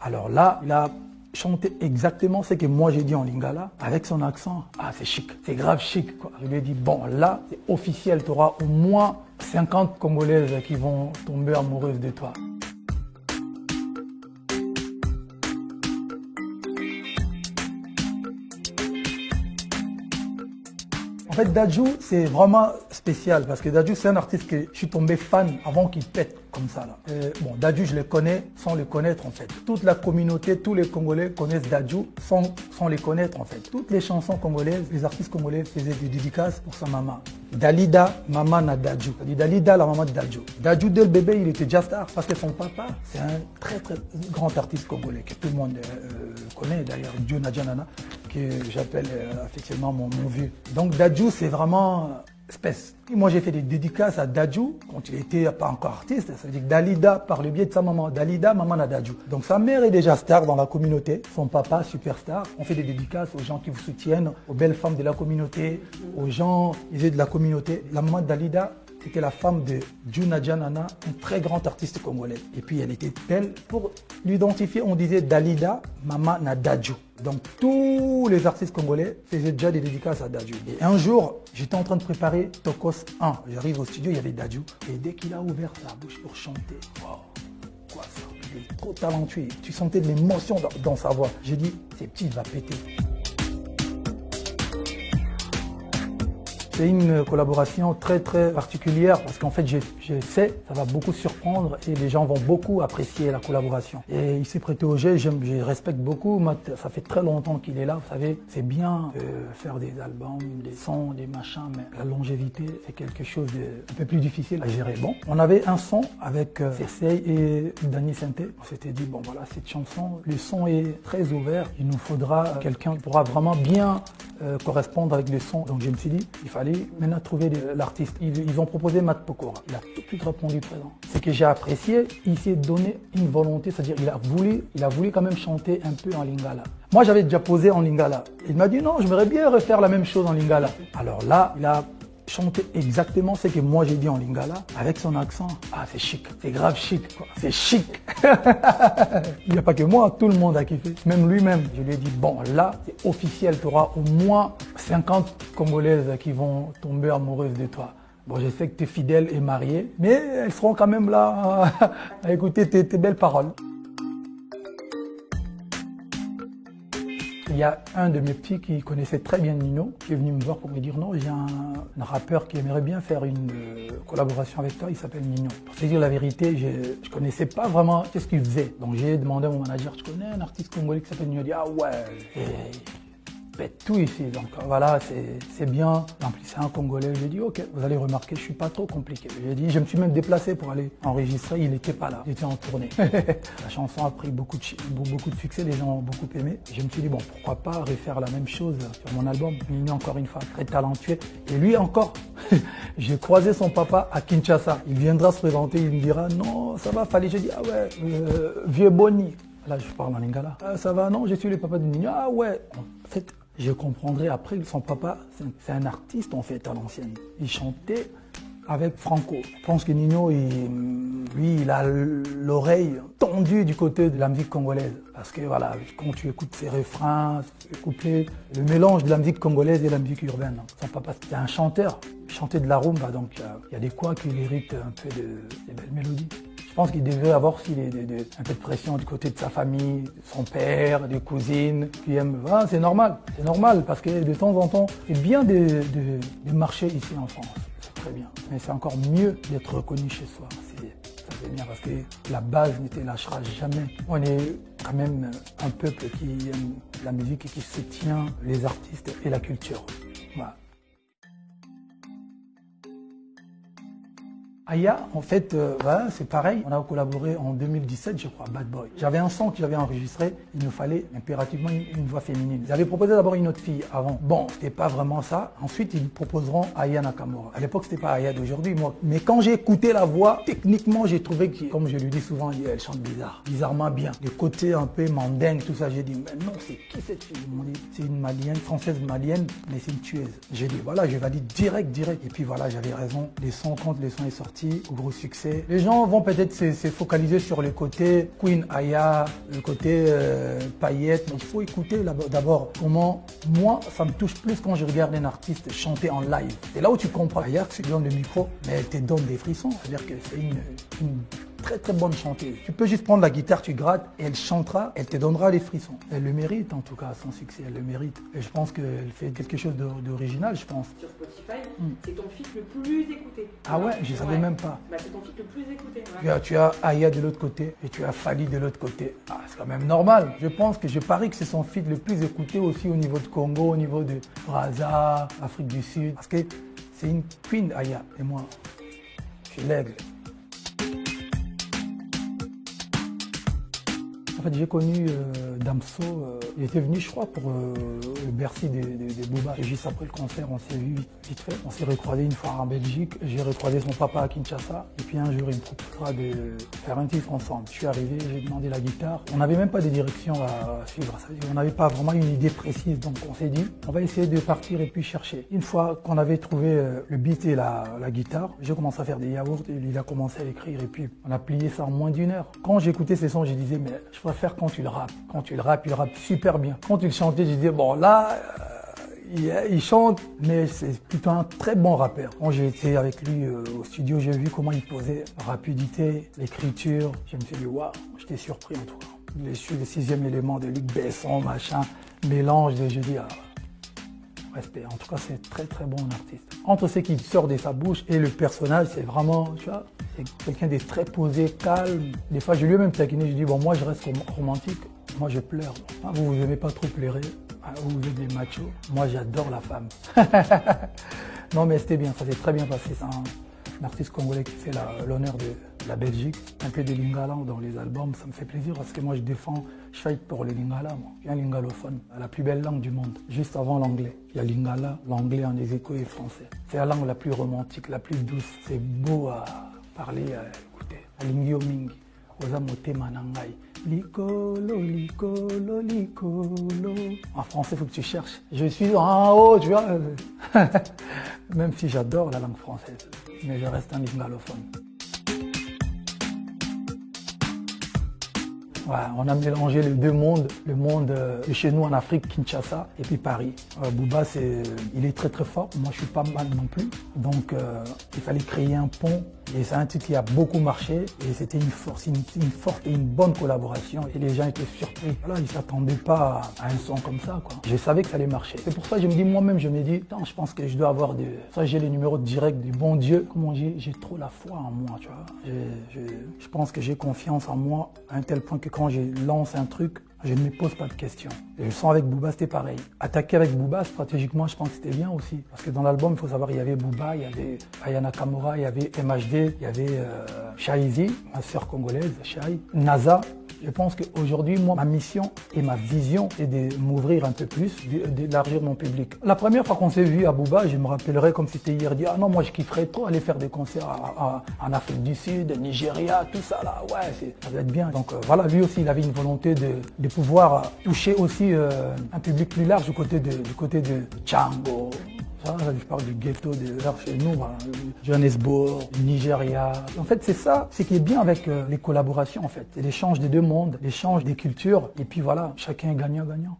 Alors là, il a chanté exactement ce que moi j'ai dit en lingala, avec son accent. Ah, c'est chic, c'est grave chic, quoi. Je lui ai dit, bon, là, c'est officiel, tu auras au moins 50 Congolaises qui vont tomber amoureuses de toi. En fait, Dadju, c'est vraiment spécial parce que Dadju, c'est un artiste que je suis tombé fan avant qu'il pète comme ça. Là. Bon, Dadju, je les connais sans le connaître en fait. Toute la communauté, tous les Congolais connaissent Dadju sans les connaître en fait. Toutes les chansons congolaises, les artistes congolais faisaient des dédicaces pour sa maman. Dalida, maman na Dadju. Dalida, la maman de Dadju. Dadju, dès le bébé, il était déjà star parce que son papa, c'est un très très grand artiste congolais que tout le monde connaît d'ailleurs, Dieu Nadjanana, que j'appelle affectueusement mon vieux. Donc Dadju, c'est vraiment espèce. Et moi, j'ai fait des dédicaces à Dadju quand il n'était pas encore artiste. Ça veut dire que Dalida, par le biais de sa maman, Dalida, maman na Dadju. Donc sa mère est déjà star dans la communauté, son papa superstar. On fait des dédicaces aux gens qui vous soutiennent, aux belles femmes de la communauté, aux gens issus de la communauté. La maman de Dalida, c'était la femme de Djuna Nana, un très grand artiste congolais. Et puis elle était belle. Pour l'identifier, on disait Dalida, maman na Dadju. Donc tous les artistes congolais faisaient déjà des dédicaces à Dadju. Et un jour, j'étais en train de préparer Tokos 1. J'arrive au studio, il y avait Dadju. Et dès qu'il a ouvert sa bouche pour chanter, wow, quoi ça? Il est trop talentueux. Tu sentais de l'émotion dans sa voix. J'ai dit, c'est petit, il va péter. C'est une collaboration très très particulière parce qu'en fait je sais, ça va beaucoup surprendre et les gens vont beaucoup apprécier la collaboration. Et il s'est prêté au jeu, je respecte beaucoup, ça fait très longtemps qu'il est là, vous savez, c'est bien de faire des albums, des sons, des machins, mais la longévité c'est quelque chose d'un peu plus difficile à gérer. Bon, on avait un son avec Cersei et Dany Senté, on s'était dit bon voilà cette chanson, le son est très ouvert, il nous faudra quelqu'un qui pourra vraiment bien correspondre avec le son, donc je me suis dit il fallait maintenant trouver l'artiste. Ils ont proposé Matt Pokora. Il a tout de suite répondu présent. Ce que j'ai apprécié, il s'est donné une volonté, c'est-à-dire il a voulu quand même chanter un peu en lingala. Moi, j'avais déjà posé en lingala. Il m'a dit non, j'aimerais bien refaire la même chose en lingala. Alors là, il a chanté exactement ce que moi j'ai dit en lingala avec son accent. Ah, c'est chic, c'est grave chic, quoi. C'est chic. Il n'y a pas que moi, tout le monde a kiffé. Même lui-même. Je lui ai dit, bon, là, c'est officiel, tu auras au moins 50 Congolaises qui vont tomber amoureuses de toi. Bon, je sais que tu es fidèle et marié, mais elles seront quand même là à écouter tes belles paroles. Il y a un de mes petits qui connaissait très bien Nino, qui est venu me voir pour me dire non, j'ai un rappeur qui aimerait bien faire une collaboration avec toi, il s'appelle Nino. Pour te dire la vérité, je connaissais pas vraiment qu'est-ce qu'il faisait. Donc j'ai demandé à mon manager, tu connais un artiste congolais qui s'appelle Nino? Il dit ah ouais, pète tout ici, donc voilà, c'est bien. En plus, c'est un Congolais. J'ai dit, ok, vous allez remarquer, je suis pas trop compliqué. J'ai dit, je me suis même déplacé pour aller enregistrer, il n'était pas là, il était en tournée. La chanson a pris beaucoup de succès, les gens ont beaucoup aimé. Et je me suis dit, bon, pourquoi pas refaire la même chose sur mon album. Il est encore une fois très talentueux. Et lui encore, j'ai croisé son papa à Kinshasa. Il viendra se présenter, il me dira, non, ça va, fallait. J'ai dit, ah ouais, vieux Boni. Là, je parle en lingala. Ah, ça va, non, je suis le papa de Nino. Ah ouais. En fait, je comprendrai après que son papa, c'est un artiste en fait à l'ancienne. Il chantait avec Franco. Je pense que Nino, lui, il a l'oreille tendue du côté de la musique congolaise. Parce que voilà, quand tu écoutes ses refrains, ses couplets, le mélange de la musique congolaise et la musique urbaine. Son papa, c'était un chanteur. Il chantait de la rumba, donc il y a des quoi qui héritent un peu des belles mélodies. Je pense qu'il devait avoir aussi un peu de pression du côté de sa famille, son père, des cousines qui aiment. Ah, c'est normal parce que de temps en temps, c'est bien de marcher ici en France, c'est très bien. Mais c'est encore mieux d'être reconnu chez soi. Ça fait bien parce que la base ne te lâchera jamais. On est quand même un peuple qui aime la musique et qui soutient les artistes et la culture. Voilà. Aya, en fait, voilà, c'est pareil. On a collaboré en 2017, je crois, Bad Boy. J'avais un son que j'avais enregistré. Il nous fallait impérativement une voix féminine. Ils avaient proposé d'abord une autre fille avant. Bon, c'était pas vraiment ça. Ensuite, ils proposeront Aya Nakamura. À l'époque, c'était pas Aya d'aujourd'hui, moi. Mais quand j'ai écouté la voix, techniquement, j'ai trouvé que, comme je lui dis souvent, elle chante bizarre. Bizarrement bien. Le côté un peu mandingue, tout ça, j'ai dit, mais non, c'est qui cette fille? Ils m'ont dit, c'est une malienne, française malienne, mais c'est une tueuse. J'ai dit, voilà, je valide direct. Et puis voilà, j'avais raison. Les sons, quand les sons est sorti, parti au gros succès. Les gens vont peut-être se focaliser sur le côté Queen Aya, le côté paillettes. Mais il faut écouter d'abord comment, moi, ça me touche plus quand je regarde un artiste chanter en live. C'est là où tu comprends. Aya, tu lui donnes le micro, mais elle te donne des frissons. C'est-à-dire que c'est une très très bonne chanteuse. Tu peux juste prendre la guitare, tu grattes, et elle chantera, elle te donnera les frissons. Elle le mérite en tout cas, son succès, elle le mérite. Et je pense qu'elle fait quelque chose d'original, je pense. Sur Spotify, c'est ton feat le plus écouté. Ah ouais, je ne savais même pas. Bah, c'est ton feat le plus écouté. Tu as Aya de l'autre côté et tu as Fally de l'autre côté. Ah, c'est quand même normal. Je parie que c'est son feat le plus écouté aussi au niveau de Congo, au niveau de Brazza, Afrique du Sud. Parce que c'est une queen Aya. Et moi, je suis l'aigle. En fait, j'ai connu Damso, il était venu, je crois, pour le Bercy des Booba. Et juste après le concert, on s'est vu vite fait. On s'est recroisé une fois en Belgique. J'ai recroisé son papa à Kinshasa. Et puis un jour, il me proposera de faire un titre ensemble. Je suis arrivé, j'ai demandé la guitare. On n'avait même pas de direction à suivre. On n'avait pas vraiment une idée précise. Donc on s'est dit, on va essayer de partir et puis chercher. Une fois qu'on avait trouvé le beat et la guitare, j'ai commencé à faire des yaourts. Et il a commencé à écrire. Et puis on a plié ça en moins d'1 heure. Quand j'écoutais ces sons, je disais, mais je préfère quand tu le rappes. Quand tu le rappes, il rappe super bien. Quand il chantait, je disais, bon là, il chante, mais c'est plutôt un très bon rappeur. Quand j'ai été avec lui au studio, j'ai vu comment il posait la rapidité, l'écriture. Je me suis dit, waouh, j'étais surpris en tout cas. Je suis le 6e élément de Luc Besson, machin, mélange de, je dis, ah, respect. En tout cas, c'est très très bon artiste. Entre ce qui sort de sa bouche et le personnage, c'est vraiment, tu vois, c'est quelqu'un de très posé, calme. Des fois, je lui ai même taquiné, je dis, bon, moi je reste romantique, moi je pleure. Vous n'aimez pas trop pleurer, vous êtes des machos. Moi j'adore la femme. Non mais c'était bien, ça s'est très bien passé. C'est un artiste congolais qui fait l'honneur de la Belgique. Un peu de lingala dans les albums, ça me fait plaisir parce que moi je fight pour le lingala. Moi. Je suis un lingalophone, la plus belle langue du monde, juste avant l'anglais. Il y a lingala, l'anglais en écho et français. C'est la langue la plus romantique, la plus douce. C'est beau à parler, à écouter. Alingio mingi, oza motema na ngai. Licolo, licolo, licolo. En français, il faut que tu cherches. Je suis en haut, tu vois. Même si j'adore la langue française, mais je reste un lingalophone. Ouais, on a mélangé les deux mondes, le monde de chez nous en Afrique, Kinshasa, et puis Paris. Booba, il est très très fort, moi je suis pas mal non plus. Donc il fallait créer un pont, et c'est un titre qui a beaucoup marché, et c'était une forte et une bonne collaboration, et les gens étaient surpris. Voilà, ils ne s'attendaient pas à un son comme ça, quoi. Je savais que ça allait marcher. C'est pour ça que je me dis, moi-même, je me dis, je pense que je dois avoir ça j'ai les numéros directs du bon Dieu. Comment j'ai trop la foi en moi, tu vois. Je pense que j'ai confiance en moi à un tel point que quand je lance un truc, je ne me pose pas de questions. Et je sens avec Booba, c'était pareil. Attaquer avec Booba, stratégiquement, je pense que c'était bien aussi. Parce que dans l'album, il faut savoir, il y avait Booba, il y avait Aya Nakamura, il y avait MHD, il y avait Shaizi, ma sœur congolaise, Shai, NASA. Je pense qu'aujourd'hui, moi, ma mission et ma vision est de m'ouvrir un peu plus, d'élargir mon public. La première fois qu'on s'est vu à Booba, je me rappellerai comme c'était hier, dire, ah non, moi je kifferais trop aller faire des concerts en Afrique du Sud, Nigeria, tout ça là, ouais, ça va être bien. Donc voilà, lui aussi, il avait une volonté de pouvoir toucher aussi un public plus large du côté de Django. Ça, je parle du ghetto vers chez nous, voilà, Johannesburg, Nigeria. En fait, c'est ça, c'est qui est bien avec les collaborations en fait. C'est l'échange des deux mondes, l'échange des cultures, et puis voilà, chacun est gagnant-gagnant.